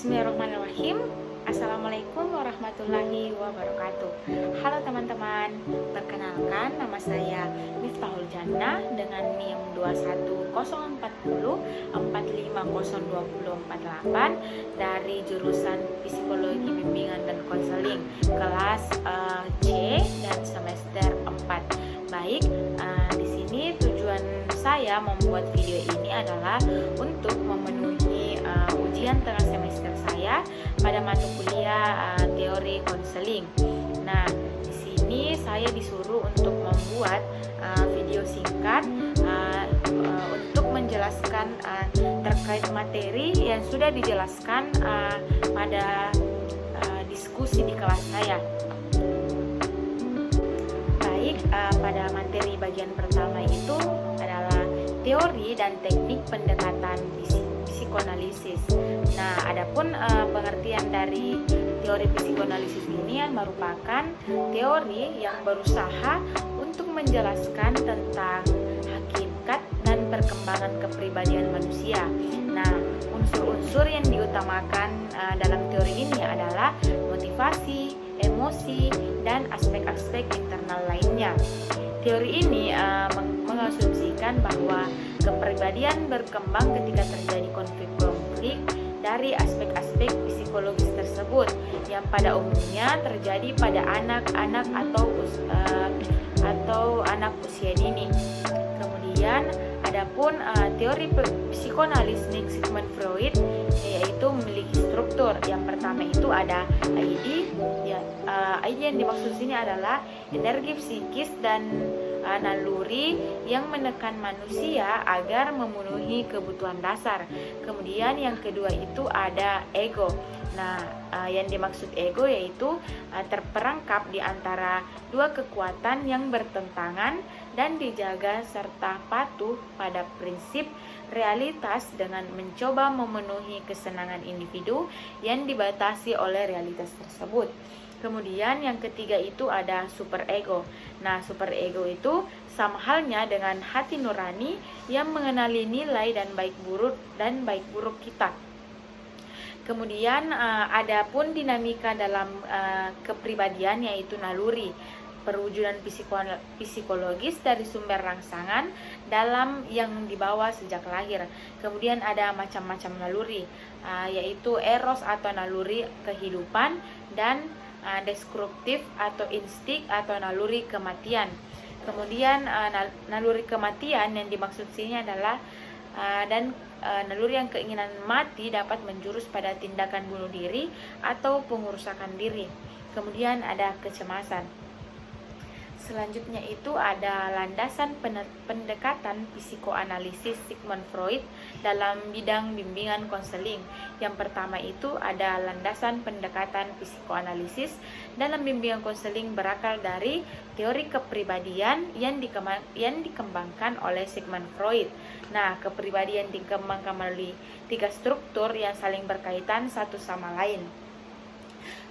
Bismillahirrahmanirrahim. Assalamualaikum warahmatullahi wabarakatuh. Halo teman-teman, perkenalkan nama saya Miftahul Jannah dengan NIM 21040450248 dari jurusan Psikologi Bimbingan dan Konseling kelas C dan semester 4. Baik, di sini tujuan saya membuat video ini adalah untuk memenuhi ujian tengah semester saya pada mata kuliah teori konseling. Nah, di sini saya disuruh untuk membuat video singkat untuk menjelaskan terkait materi yang sudah dijelaskan pada diskusi di kelas saya. Baik, pada materi bagian pertama itu adalah teori dan teknik pendekatan psikoanalisis. Nah, adapun pengertian dari teori psikoanalisis ini merupakan teori yang berusaha untuk menjelaskan tentang hakikat dan perkembangan kepribadian manusia. Nah, unsur-unsur yang diutamakan dalam teori ini adalah motivasi, emosi, dan aspek-aspek internal lainnya. Teori ini mengasumsikan bahwa kepribadian berkembang ketika terjadi konflik-konflik dari aspek-aspek psikologis tersebut yang pada umumnya terjadi pada anak-anak atau anak usia dini. Kemudian adapun teori psikoanalis Sigmund Freud yaitu memiliki struktur. Yang pertama itu ada ID. ID yang dimaksud sini adalah energi psikis dan naluri yang menekan manusia agar memenuhi kebutuhan dasar. Kemudian yang kedua itu ada ego. Nah, yang dimaksud ego yaitu terperangkap di antara dua kekuatan yang bertentangan dan dijaga serta patuh pada prinsip realitas dengan mencoba memenuhi kesenangan individu yang dibatasi oleh realitas tersebut. Kemudian yang ketiga itu ada superego. Nah, superego itu sama halnya dengan hati nurani yang mengenali nilai dan baik buruk kita. Kemudian adapun dinamika dalam kepribadian yaitu naluri, perwujudan psikologis dari sumber rangsangan dalam yang dibawa sejak lahir. Kemudian ada macam-macam naluri, yaitu eros atau naluri kehidupan dan destruktif atau instik atau naluri kematian. Kemudian naluri kematian yang dimaksud sini adalah naluri yang keinginan mati dapat menjurus pada tindakan bunuh diri atau pengerusakan diri. Kemudian ada kecemasan. Selanjutnya itu ada landasan pendekatan psikoanalisis Sigmund Freud dalam bidang bimbingan konseling. Yang pertama itu ada landasan pendekatan psikoanalisis dalam bimbingan konseling berakal dari teori kepribadian yang dikembangkan oleh Sigmund Freud. Nah, kepribadian dikembangkan melalui 3 struktur yang saling berkaitan satu sama lain.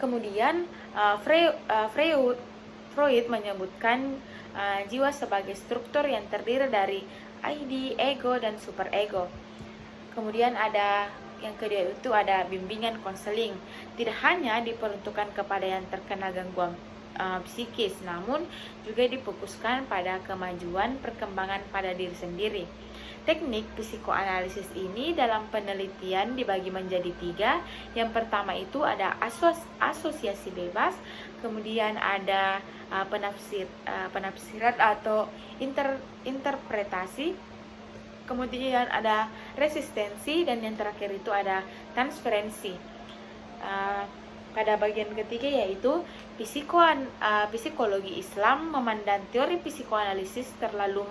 Kemudian Freud menyebutkan jiwa sebagai struktur yang terdiri dari ID, ego, dan superego. Kemudian ada yang kedua itu ada bimbingan konseling. Tidak hanya diperuntukkan kepada yang terkena gangguan psikis, namun juga difokuskan pada kemajuan perkembangan pada diri sendiri. Teknik psikoanalisis ini dalam penelitian dibagi menjadi 3. Yang pertama itu ada asosiasi bebas, kemudian ada penafsiran atau interpretasi, kemudian ada resistensi, dan yang terakhir itu ada transferensi. Pada bagian ketiga yaitu psikologi Islam memandang teori psikoanalisis terlalu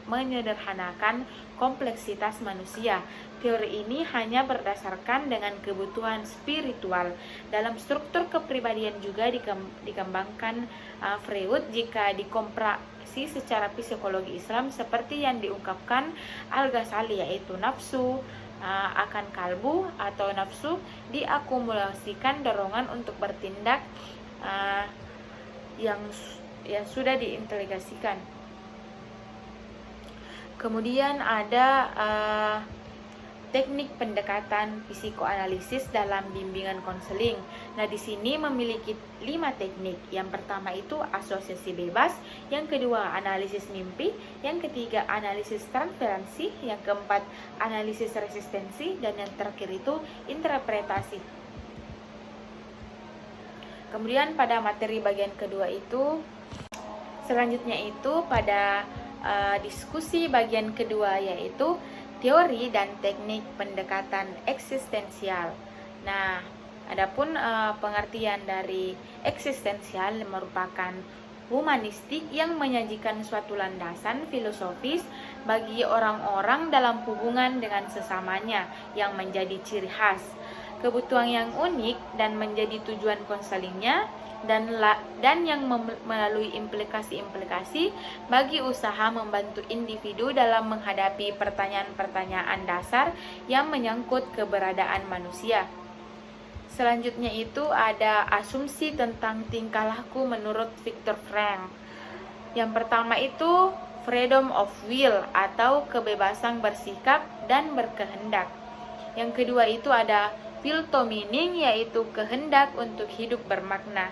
menyederhanakan kompleksitas manusia. Teori ini hanya berdasarkan dengan kebutuhan spiritual. Dalam struktur kepribadian juga dikembangkan Freud jika dikomprehensif secara psikologi Islam seperti yang diungkapkan Al-Ghazali, yaitu nafsu akan kalbu atau nafsu diakumulasikan dorongan untuk bertindak yang sudah diintegrasikan. Kemudian ada teknik pendekatan psikoanalisis dalam bimbingan konseling. Nah, di sini memiliki 5 teknik. Yang pertama itu asosiasi bebas, yang kedua analisis mimpi, yang ketiga analisis transferensi, yang keempat analisis resistensi, dan yang terakhir itu interpretasi. Kemudian pada materi bagian kedua itu, selanjutnya itu pada diskusi bagian kedua yaitu teori dan teknik pendekatan eksistensial. Nah, adapun pengertian dari eksistensial merupakan humanistik yang menyajikan suatu landasan filosofis bagi orang-orang dalam hubungan dengan sesamanya yang menjadi ciri khas, kebutuhan yang unik dan menjadi tujuan konselingnya, dan yang melalui implikasi-implikasi bagi usaha membantu individu dalam menghadapi pertanyaan-pertanyaan dasar yang menyangkut keberadaan manusia. Selanjutnya itu ada asumsi tentang tingkah laku menurut Viktor Frankl. Yang pertama itu freedom of will atau kebebasan bersikap dan berkehendak. Yang kedua itu ada will to meaning, yaitu kehendak untuk hidup bermakna.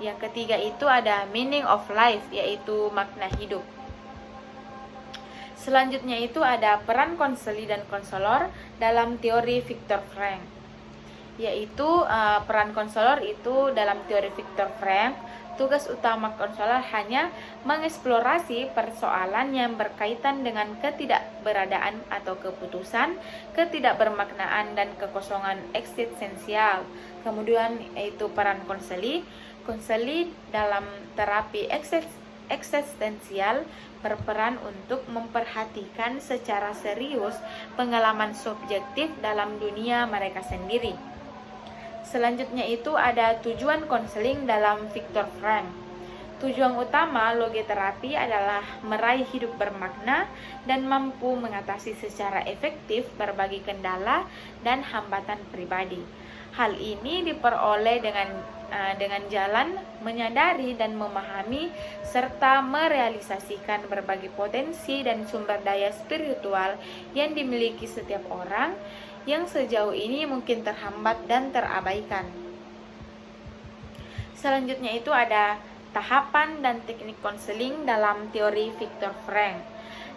Yang ketiga itu ada meaning of life, yaitu makna hidup. Selanjutnya itu ada peran konseli dan konselor dalam teori Viktor Frankl, yaitu peran konselor itu dalam teori Viktor Frankl, tugas utama konselor hanya mengeksplorasi persoalan yang berkaitan dengan ketidakberadaan atau keputusan, ketidakbermaknaan, dan kekosongan eksistensial. Kemudian yaitu peran konseli dalam terapi eksistensial berperan untuk memperhatikan secara serius pengalaman subjektif dalam dunia mereka sendiri. Selanjutnya itu ada tujuan konseling dalam Viktor Frankl. Tujuan utama logoterapi adalah meraih hidup bermakna dan mampu mengatasi secara efektif berbagai kendala dan hambatan pribadi. Hal ini diperoleh dengan jalan menyadari dan memahami serta merealisasikan berbagai potensi dan sumber daya spiritual yang dimiliki setiap orang yang sejauh ini mungkin terhambat dan terabaikan. Selanjutnya itu ada tahapan dan teknik konseling dalam teori Viktor Frankl.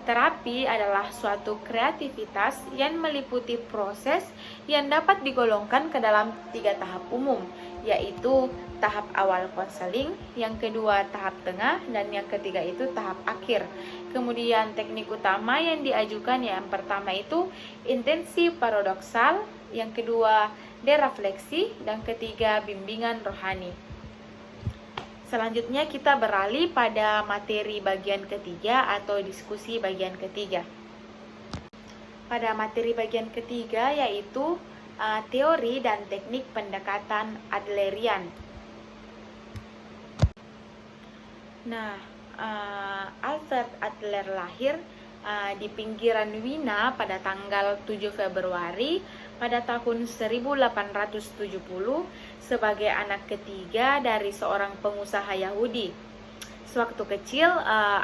Terapi adalah suatu kreativitas yang meliputi proses yang dapat digolongkan ke dalam 3 tahap umum, yaitu tahap awal konseling, yang kedua tahap tengah, dan yang ketiga itu tahap akhir. Kemudian teknik utama yang diajukan yang pertama itu intensi paradoksal, yang kedua derefleksi, dan ketiga bimbingan rohani. Selanjutnya kita beralih pada materi bagian ketiga atau diskusi bagian ketiga. Pada materi bagian ketiga yaitu teori dan teknik pendekatan Adlerian. Nah, Alfred Adler lahir di pinggiran Wina pada tanggal 7 Februari pada tahun 1870 sebagai anak ketiga dari seorang pengusaha Yahudi. Sewaktu kecil,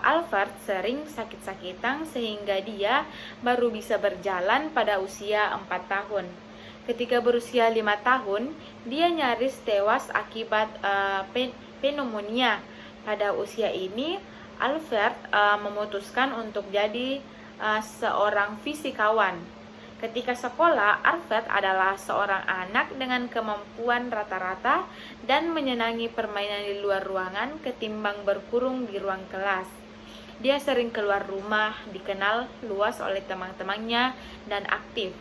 Alfred sering sakit-sakitan sehingga dia baru bisa berjalan pada usia 4 tahun. Ketika berusia 5 tahun, dia nyaris tewas akibat pneumonia. Pada usia ini, Alfred memutuskan untuk jadi seorang fisikawan. Ketika sekolah, Alfred adalah seorang anak dengan kemampuan rata-rata dan menyenangi permainan di luar ruangan ketimbang berkurung di ruang kelas. Dia sering keluar rumah, dikenal luas oleh teman-temannya, dan aktif.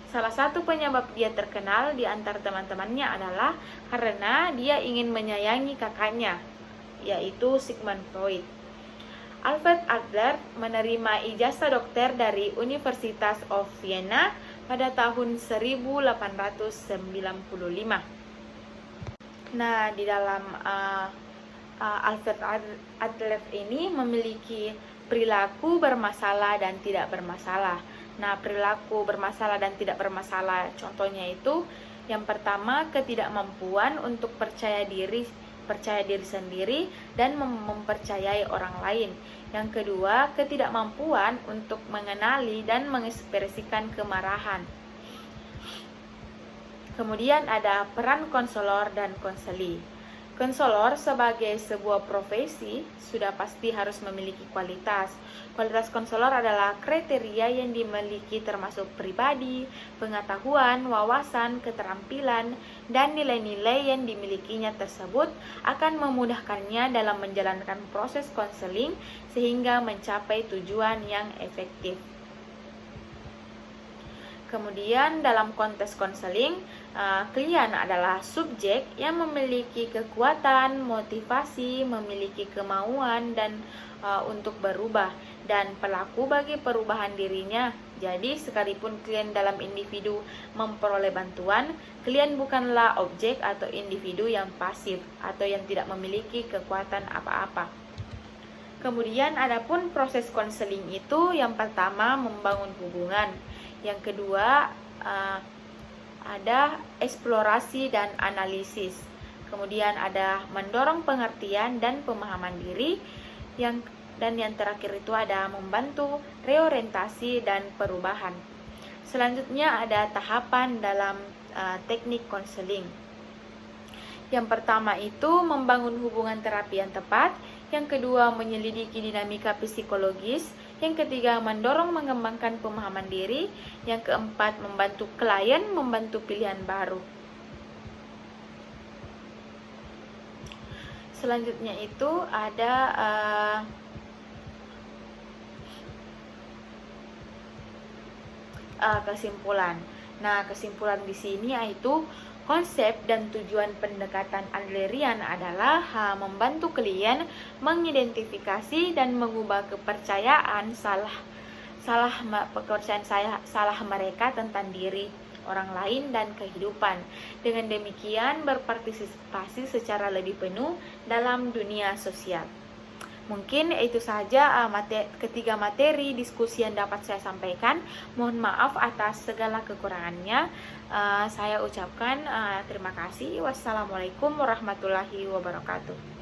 Salah satu penyebab dia terkenal di antara teman-temannya adalah karena dia ingin menyayangi kakaknya, yaitu Sigmund Freud. Alfred Adler menerima ijazah dokter dari Universitas of Vienna pada tahun 1895. Nah, di dalam Alfred Adler ini memiliki perilaku bermasalah dan tidak bermasalah. Nah, perilaku bermasalah dan tidak bermasalah contohnya itu yang pertama, ketidakmampuan untuk percaya diri sendiri dan mempercayai orang lain. Yang kedua, ketidakmampuan untuk mengenali dan mengekspresikan kemarahan. Kemudian ada peran konselor dan konseli. Konselor sebagai sebuah profesi sudah pasti harus memiliki kualitas. Kualitas konselor adalah kriteria yang dimiliki termasuk pribadi, pengetahuan, wawasan, keterampilan, dan nilai-nilai yang dimilikinya tersebut akan memudahkannya dalam menjalankan proses konseling sehingga mencapai tujuan yang efektif. Kemudian dalam konteks konseling, klien adalah subjek yang memiliki kekuatan, motivasi, memiliki kemauan dan untuk berubah dan pelaku bagi perubahan dirinya. Jadi sekalipun klien dalam individu memperoleh bantuan, klien bukanlah objek atau individu yang pasif atau yang tidak memiliki kekuatan apa-apa. Kemudian adapun proses konseling itu yang pertama membangun hubungan. Yang kedua ada eksplorasi dan analisis. Kemudian ada mendorong pengertian dan pemahaman diri. Dan yang terakhir itu ada membantu reorientasi dan perubahan. Selanjutnya ada tahapan dalam teknik konseling. Yang pertama itu membangun hubungan terapi yang tepat. Yang kedua menyelidiki dinamika psikologis. Yang ketiga mendorong mengembangkan pemahaman diri. Yang keempat membantu klien membantu pilihan baru. Selanjutnya itu ada kesimpulan. Nah, kesimpulan di sini yaitu konsep dan tujuan pendekatan Adlerian adalah membantu klien mengidentifikasi dan mengubah kepercayaan salah mereka tentang diri, orang lain dan kehidupan. Dengan demikian berpartisipasi secara lebih penuh dalam dunia sosial. Mungkin itu saja ketiga materi diskusi yang dapat saya sampaikan. Mohon maaf atas segala kekurangannya. Saya ucapkan terima kasih. Wassalamualaikum warahmatullahi wabarakatuh.